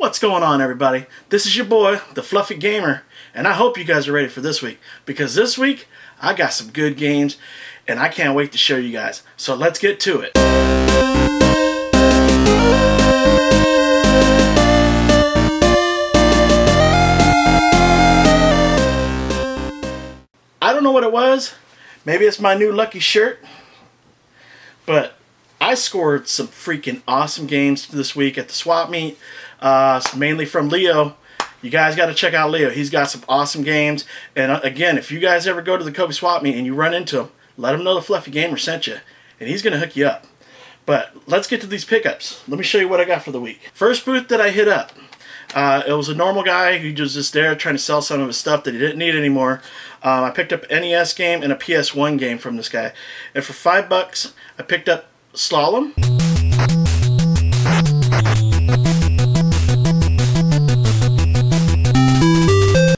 What's going on, everybody? This is your boy, the Fluffy Gamer, and I hope you guys are ready for this week, because this week I got some good games and I can't wait to show you guys. So let's get to it. I don't know what it was. Maybe it's my new lucky shirt, but I scored some freaking awesome games this week at the swap meet, mainly from Leo. You guys got to check out Leo. He's got some awesome games. And again, if you guys ever go to the Kobe swap meet and you run into him, let him know the Fluffy Gamer sent you, and he's going to hook you up. But let's get to these pickups. Let me show you what I got for the week. First booth that I hit up, it was a normal guy who was just there trying to sell some of his stuff that he didn't need anymore. I picked up an NES game and a PS1 game from this guy. And for $5, I picked up Slalom.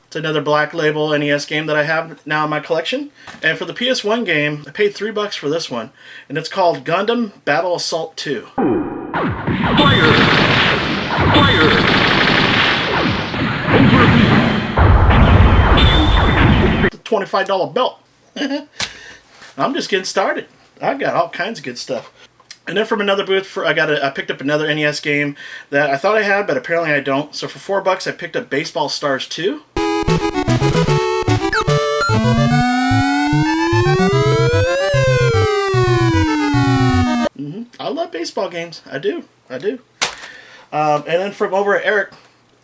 It's another Black Label NES game that I have now in my collection. And for the PS1 game, I paid $3 for this one. And it's called Gundam Battle Assault 2. Fire! Fire! It's a $25 belt. I'm just getting started. I got all kinds of good stuff. And then from another booth, I picked up another NES game that I thought I had, but apparently I don't. So for $4, I picked up Baseball Stars 2. I love baseball games. I do. And then from over at Eric,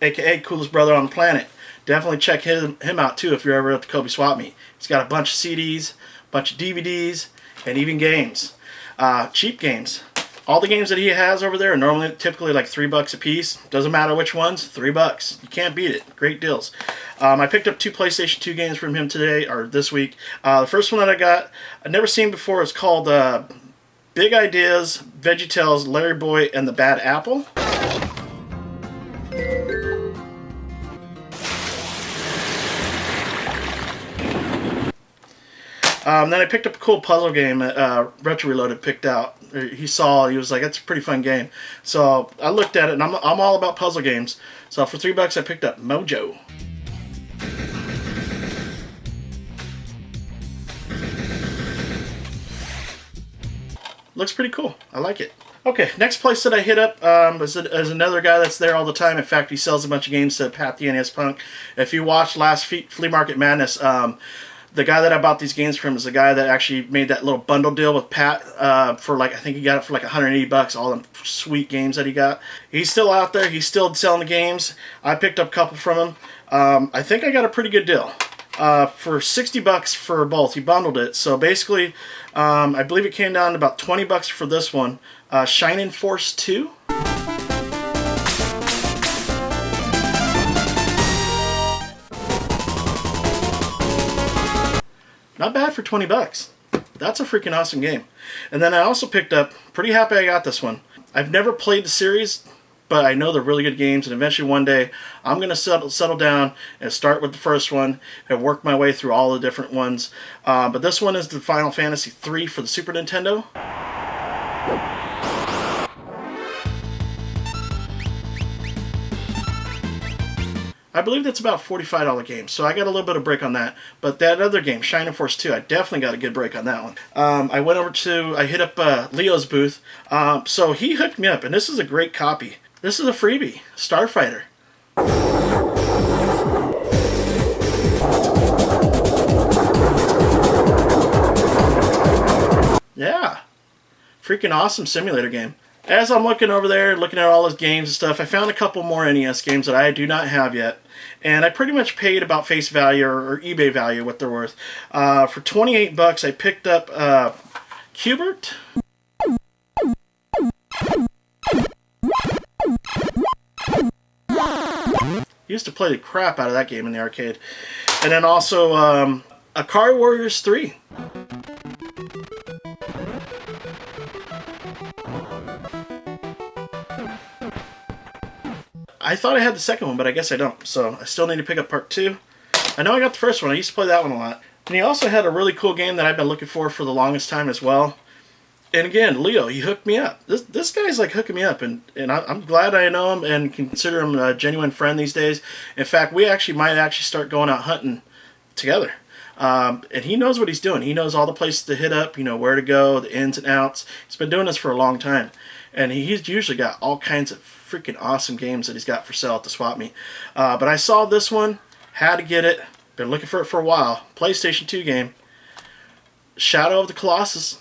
aka Coolest Brother on the Planet, definitely check him out too if you're ever at the Kobe swap meet. He's got a bunch of CDs, a bunch of DVDs, and even games. Cheap games. All the games that he has over there are typically like $3 a piece. Doesn't matter which ones, $3. You can't beat it. Great deals. I picked up 2 PlayStation 2 games from him today, or this week. The first one that I got, I'd never seen before. It's called Big Ideas, VeggieTales, Larry Boy, and the Bad Apple. Then I picked up a cool puzzle game that Retro Reloaded picked out. He was like, that's a pretty fun game. So I looked at it, and I'm all about puzzle games. So for $3, I picked up Mojo. Looks pretty cool. I like it. Okay, next place that I hit up is another guy that's there all the time. In fact, he sells a bunch of games to Pat the NES Punk. If you watched last Flea Market Madness, the guy that I bought these games from is the guy that actually made that little bundle deal with Pat for I think he got it for like $180, all them sweet games that he got. He's still out there. He's still selling the games. I picked up a couple from him. I think I got a pretty good deal. For $60 for both. He bundled it. So basically, I believe it came down to about $20 for this one. Shining Force 2. Not bad for $20. That's a freaking awesome game. And then I also picked up, pretty happy I got this one. I've never played the series, but I know they're really good games, and eventually one day I'm going to settle down and start with the first one and work my way through all the different ones. But this one is the Final Fantasy III for the Super Nintendo. I believe that's about a $45 game, so I got a little bit of break on that. But that other game, Shining Force 2, I definitely got a good break on that one. I hit up Leo's booth, so he hooked me up, and this is a great copy. This is a freebie, Starfighter. Yeah, freaking awesome simulator game. As I'm looking over there, looking at all his games and stuff, I found a couple more NES games that I do not have yet. And I pretty much paid about face value or eBay value what they're worth. For $28, I picked up Q*bert. Used to play the crap out of that game in the arcade. And then also Ikari Warriors 3. I thought I had the second one, but I guess I don't. So I still need to pick up part 2. I know I got the first one. I used to play that one a lot. And he also had a really cool game that I've been looking for the longest time as well. And again, Leo, he hooked me up. This guy's like hooking me up, and I'm glad I know him and consider him a genuine friend these days. In fact, we might start going out hunting together. And he knows what he's doing. He knows all the places to hit up, where to go, the ins and outs. He's been doing this for a long time. And he's usually got all kinds of freaking awesome games that he's got for sale at the swap meet. But I saw this one, had to get it. Been looking for it for a while. PlayStation 2 game. Shadow of the Colossus.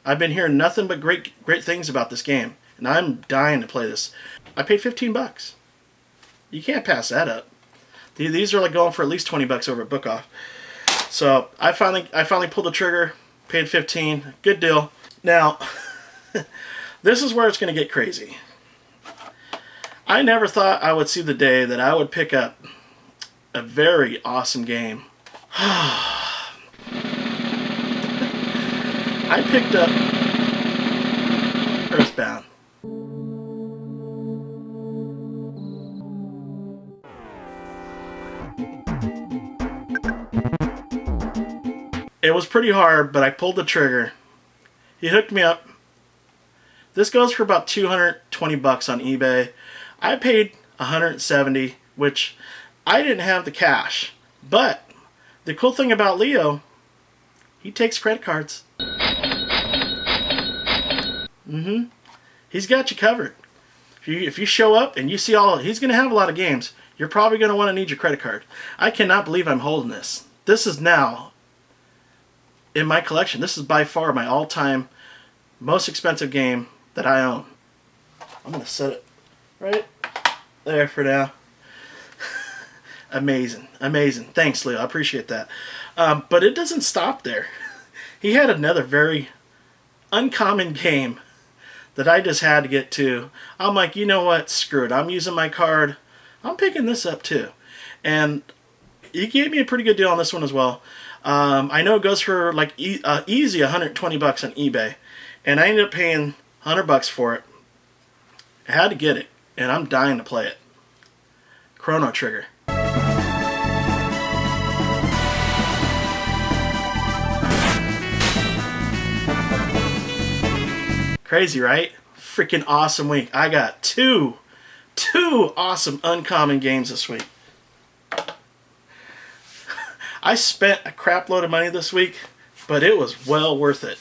I've been hearing nothing but great things about this game, and I'm dying to play this. I paid $15. You can't pass that up. These are like going for at least $20 over at Book Off. So I finally pulled the trigger, paid 15, good deal. Now, this is where it's going to get crazy. I never thought I would see the day that I would pick up a very awesome game. I picked up Earthbound. It was pretty hard, but I pulled the trigger. He hooked me up. This goes for about $220 on eBay. I paid $170, which I didn't have the cash. But the cool thing about Leo, he takes credit cards. He's got you covered. If you show up and you see he's going to have a lot of games, you're probably going to want to need your credit card. I cannot believe I'm holding this. This is now in my collection. This is by far my all-time most expensive game that I own. I'm going to set it right there for now. Amazing. Amazing. Thanks, Leo. I appreciate that. But it doesn't stop there. He had another very uncommon game that I just had to get to. I'm like, you know what? Screw it. I'm using my card. I'm picking this up too. And he gave me a pretty good deal on this one as well. I know it goes for like easy $120 on eBay. And I ended up paying $100 for it. I had to get it. And I'm dying to play it. Chrono Trigger. Crazy, right? Freaking awesome week. I got two awesome uncommon games this week. I spent a crap load of money this week, but it was well worth it.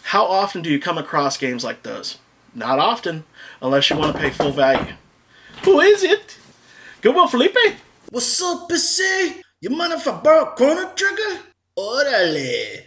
How often do you come across games like those? Not often, unless you want to pay full value. Who is it? Good one, Felipe? What's up, PC? You mind if I borrow Chrono Trigger? Orale.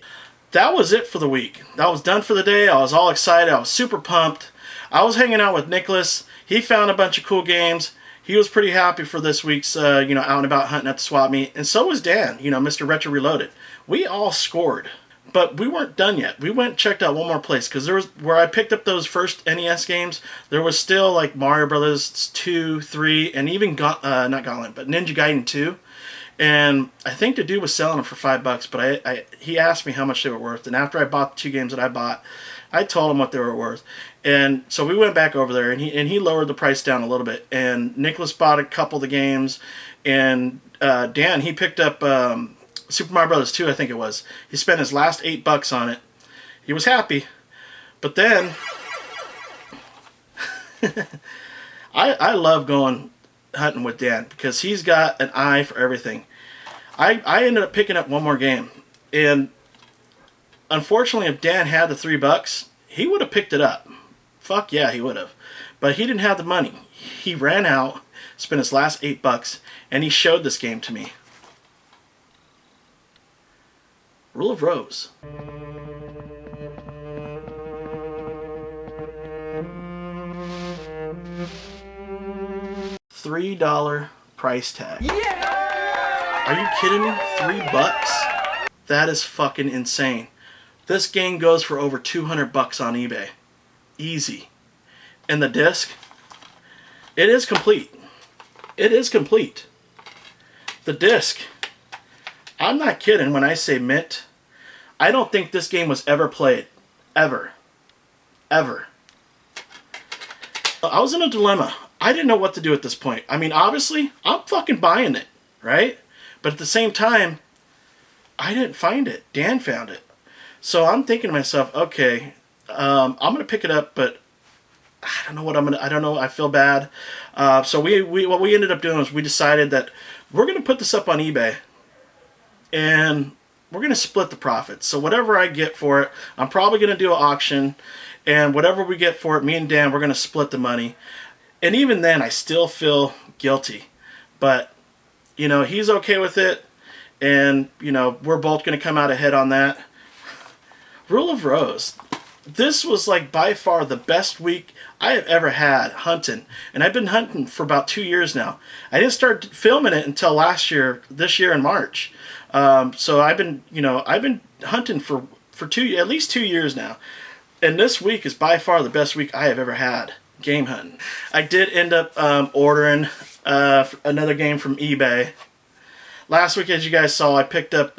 That was it for the week. That was done for the day. I was all excited. I was super pumped. I was hanging out with Nicholas. He found a bunch of cool games. He was pretty happy for this week's, out and about hunting at the swap meet. And so was Dan, Mr. Retro Reloaded. We all scored. But we weren't done yet. We went and checked out one more place. Because there was, where I picked up those first NES games, there was still like Mario Brothers 2, 3, and even, not Gauntlet, but Ninja Gaiden 2. And I think the dude was selling them for $5, but he asked me how much they were worth. And after I bought the two games that I bought, I told him what they were worth. And so we went back over there, and he lowered the price down a little bit. And Nicholas bought a couple of the games, and Dan, he picked up Super Mario Brothers 2, I think it was. He spent his last $8 on it. He was happy. But then, I love going hunting with Dan because he's got an eye for everything. I ended up picking up one more game, and unfortunately, if Dan had the $3, he would have picked it up. Fuck yeah, he would have. But he didn't have the money. He ran out, spent his last $8, and he showed this game to me. Rule of Rose. $3 price tag. Yeah! Are you kidding me? $3? That is fucking insane. This game goes for over $200 on eBay. Easy. And the disc, it is complete. It is complete. The disc, I'm not kidding when I say mint. I don't think this game was ever played. Ever. Ever. I was in a dilemma. I didn't know what to do at this point. I mean, obviously, I'm fucking buying it, right? But at the same time, I didn't find it. Dan found it. So I'm thinking to myself, okay, I'm going to pick it up, but I don't know what I'm going to, I don't know, I feel bad. So what we ended up doing was we decided that we're going to put this up on eBay, and we're going to split the profits. So whatever I get for it, I'm probably going to do an auction, and whatever we get for it, me and Dan, we're going to split the money. And even then, I still feel guilty. But, you know, he's okay with it, and, you know, we're both going to come out ahead on that. Rule of Rose. This was like by far the best week I have ever had hunting. And I've been hunting for about 2 years now. I didn't start filming it until this year in March. So I've been hunting for at least 2 years now. And this week is by far the best week I have ever had game hunting. I did end up ordering another game from eBay. Last week, as you guys saw, I picked up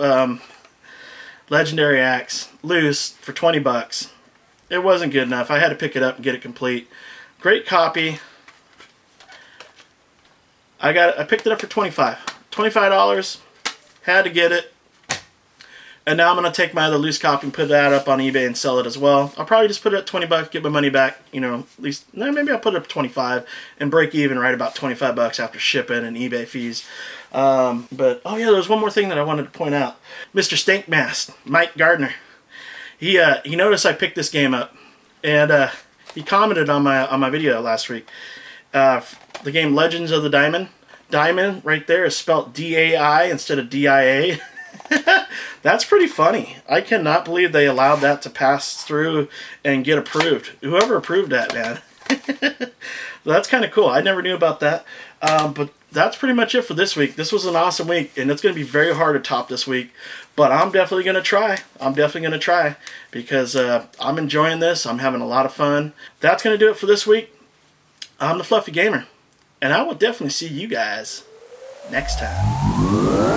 Legendary Axe loose for $20. It wasn't good enough. I had to pick it up and get it complete. Great copy. I picked it up for $25. Had to get it. And now I'm going to take my other loose copy and put that up on eBay and sell it as well. I'll probably just put it at $20, get my money back, you know, at least, no, maybe I'll put it up to 25 and break even right about $25 after shipping and eBay fees. But, oh yeah, there's one more thing that I wanted to point out. Mr. Stinkmask, Mike Gardner, he noticed I picked this game up, and he commented on my video last week. The game Legends of the Diamond. Diamond right there is spelled D-A-I instead of D-I-A. That's pretty funny. I cannot believe they allowed that to pass through and get approved. Whoever approved that, man. That's kind of cool. I never knew about that. But that's pretty much it for this week. This was an awesome week, and it's going to be very hard to top this week. But I'm definitely going to try. Because I'm enjoying this. I'm having a lot of fun. That's going to do it for this week. I'm the Fluffy Gamer. And I will definitely see you guys next time.